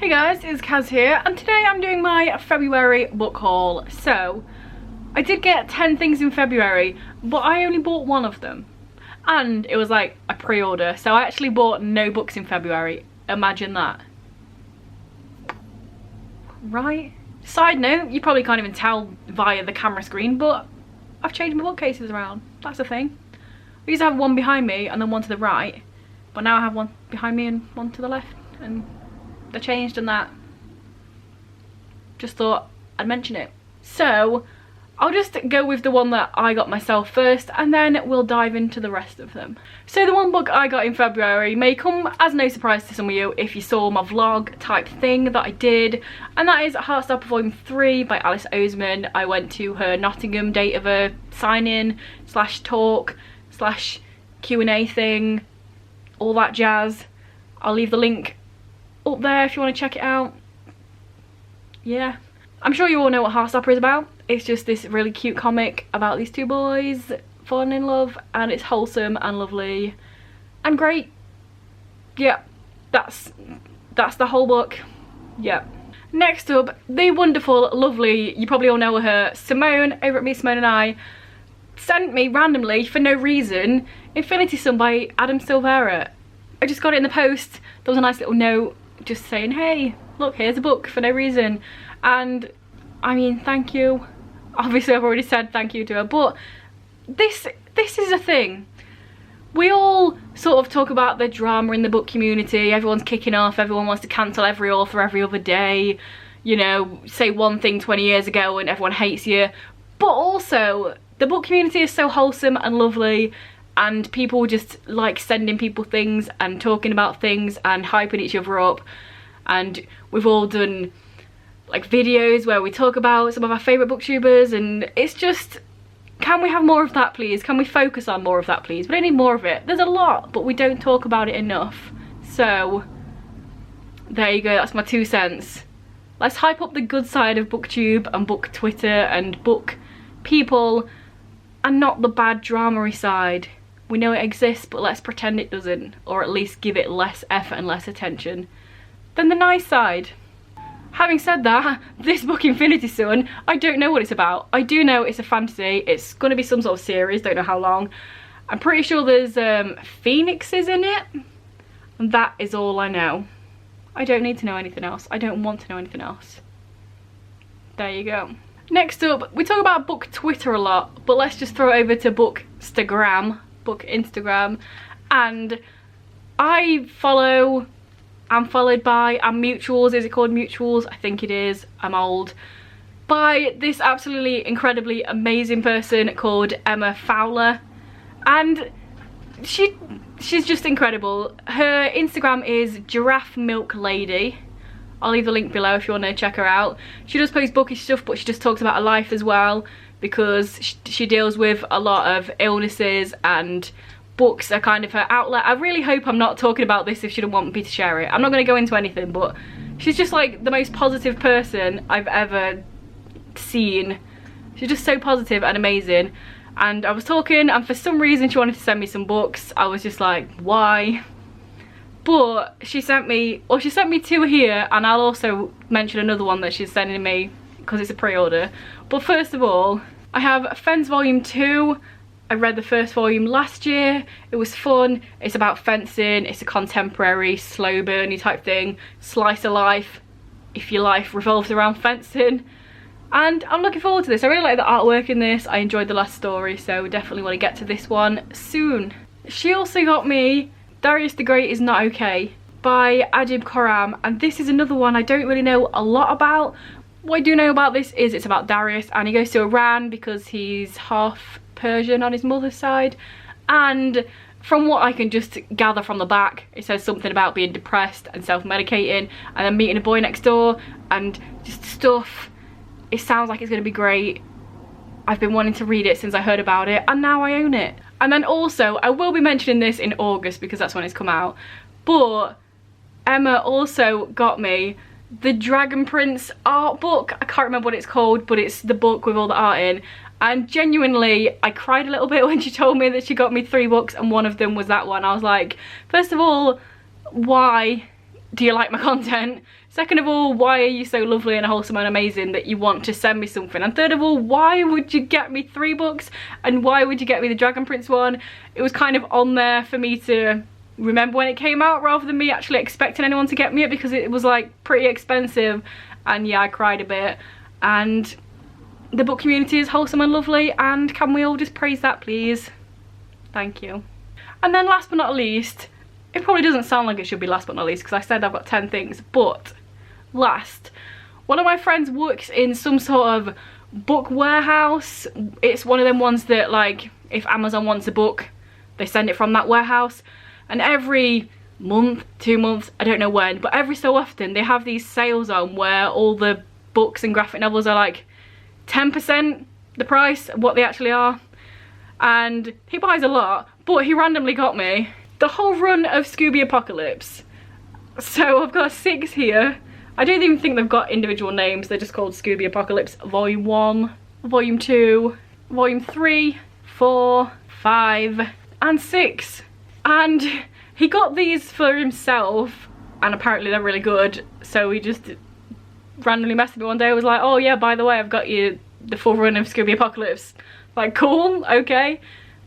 Hey guys, it's Kaz here, and today I'm doing my February book haul. So, I did get 10 things in February, but I only bought one of them. And it was like a pre-order, so I actually bought no books in February. Imagine that. Right? Side note, you probably can't even tell via the camera screen, but I've changed my bookcases around. That's a thing. I used to have one behind me and then one to the right, but now I have one behind me and one to the left, and they're changed and that. Just thought I'd mention it. So I'll just go with the one that I got myself first, and then we'll dive into the rest of them. So the one book I got in February may come as no surprise to some of you if you saw my vlog type thing that I did, and that is Heartstopping 3 by Alice Oseman. I went to her Nottingham date of a sign-in slash talk slash Q&A thing, all that jazz. I'll leave the link up there if you want to check it out. Yeah, I'm sure you all know what Heartstopper is about. It's just this really cute comic about these two boys falling in love, and it's wholesome and lovely and great. Yeah, that's the whole book. Yeah. Next up, the wonderful, lovely, you probably all know her, Simone over at Me, Simone and I, sent me randomly for no reason Infinity Sun by Adam Silvera. I just got it in the post. There was a nice little note just saying, hey, look, here's a book for no reason. And I mean, thank you. Obviously I've already said thank you to her, but this is a thing. We all sort of talk about the drama in the book community. Everyone's kicking off, everyone wants to cancel every author every other day, you know, say one thing 20 years ago and everyone hates you. But also, the book community is so wholesome and lovely, and people just like sending people things and talking about things and hyping each other up. And we've all done like videos where we talk about some of our favourite booktubers, and it's just, can we have more of that please? Can we focus on more of that please? We don't need more of it. There's a lot, but we don't talk about it enough. So there you go, that's my 2 cents. Let's hype up the good side of booktube and book Twitter and book people, and not the bad drama-y side. We know it exists, but let's pretend it doesn't, or at least give it less effort and less attention than the nice side. Having said that, this book Infinity Sun, I don't know what it's about. I do know it's a fantasy. It's going to be some sort of series, don't know how long. I'm pretty sure there's phoenixes in it, and that is all I know. I don't need to know anything else. I don't want to know anything else. There you go. Next up, we talk about book Twitter a lot, but let's just throw it over to book Instagram, and I follow, I'm followed by, I'm mutuals, is it called mutuals? I think it is, I'm old, by this absolutely incredibly amazing person called Emma Fowler, and she's just incredible. Her Instagram is Giraffe Milk Lady. I'll leave the link below if you want to check her out. She does post bookish stuff, but she just talks about her life as well, because she deals with a lot of illnesses, and books are kind of her outlet. I really hope I'm not talking about this if she didn't want me to share it. I'm not going to go into anything, but she's just like the most positive person I've ever seen. She's just so positive and amazing. And I was talking, and for some reason she wanted to send me some books. I was just like, why? But she sent me, or she sent me 2 here, and I'll also mention another one that she's sending me because it's a pre-order. But first of all, I have Fence Volume 2. I read the first volume last year. It was fun. It's about fencing. It's a contemporary, slow burny type thing. Slice of life, if your life revolves around fencing. And I'm looking forward to this. I really like the artwork in this. I enjoyed the last story, so definitely want to get to this one soon. She also got me Darius the Great Is Not Okay by Ajib Khorram, and this is another one I don't really know a lot about. What I do know about this is it's about Darius, and he goes to Iran because he's half Persian on his mother's side, and from what I can just gather from the back, it says something about being depressed and self-medicating and then meeting a boy next door and just stuff. It sounds like it's going to be great. I've been wanting to read it since I heard about it, and now I own it. And then also, I will be mentioning this in August because that's when it's come out, but Emma also got me the Dragon Prince art book. I can't remember what it's called, but it's the book with all the art in. And genuinely, I cried a little bit when she told me that she got me 3 books and one of them was that one. I was like, first of all, why? do you like my content? Second of all, why are you so lovely and wholesome and amazing that you want to send me something? And third of all, why would you get me 3 books? And why would you get me the Dragon Prince one? It was kind of on there for me to remember when it came out rather than me actually expecting anyone to get me it, because it was like pretty expensive. And yeah, I cried a bit. And the book community is wholesome and lovely, and can we all just praise that, please? Thank you. And then last but not least, it probably doesn't sound like it should be last but not least because I said I've got 10 things, but last, one of my friends works in some sort of book warehouse. It's one of them ones that, like, if Amazon wants a book, they send it from that warehouse, and every month, 2 months, I don't know when, but every so often they have these sales on where all the books and graphic novels are like 10% the price of what they actually are. And he buys a lot, but he randomly got me the whole run of Scooby Apocalypse. So I've got 6 here. I don't even think they've got individual names, they're just called Scooby Apocalypse Volume 1, Volume 2, Volume 3, 4, 5, and 6. And he got these for himself, and apparently they're really good, so he just randomly messaged me one day. I was like, oh yeah, by the way, I've got you the full run of Scooby Apocalypse. Like, cool, okay.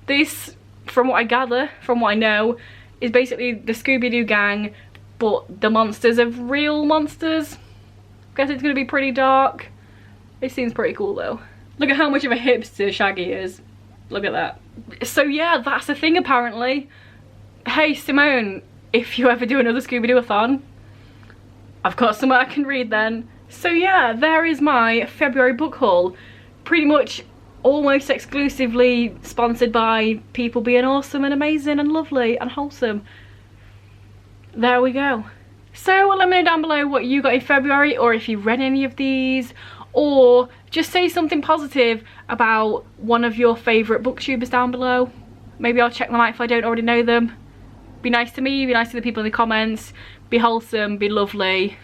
This, from what I gather, from what I know, is basically the Scooby-Doo gang, but the monsters are real monsters. Guess it's gonna be pretty dark. It seems pretty cool though. Look at how much of a hipster Shaggy is. Look at that. So yeah, that's the thing apparently. Hey Simone, if you ever do another Scooby-Doo-a-thon, I've got somewhere I can read then. So yeah, there is my February book haul. Pretty much almost exclusively sponsored by people being awesome and amazing and lovely and wholesome. There we go. So let me know down below what you got in February, or if you read any of these, or just say something positive about one of your favourite booktubers down below. Maybe I'll check them out if I don't already know them. Be nice to me, be nice to the people in the comments, be wholesome, be lovely.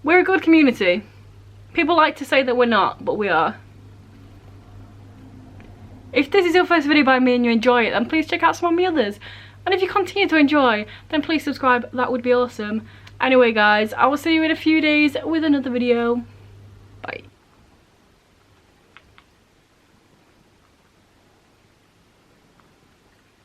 We're a good community. People like to say that we're not, but we are. If this is your first video by me and you enjoy it, then please check out some of my others. And if you continue to enjoy, then please subscribe, that would be awesome. Anyway guys, I will see you in a few days with another video.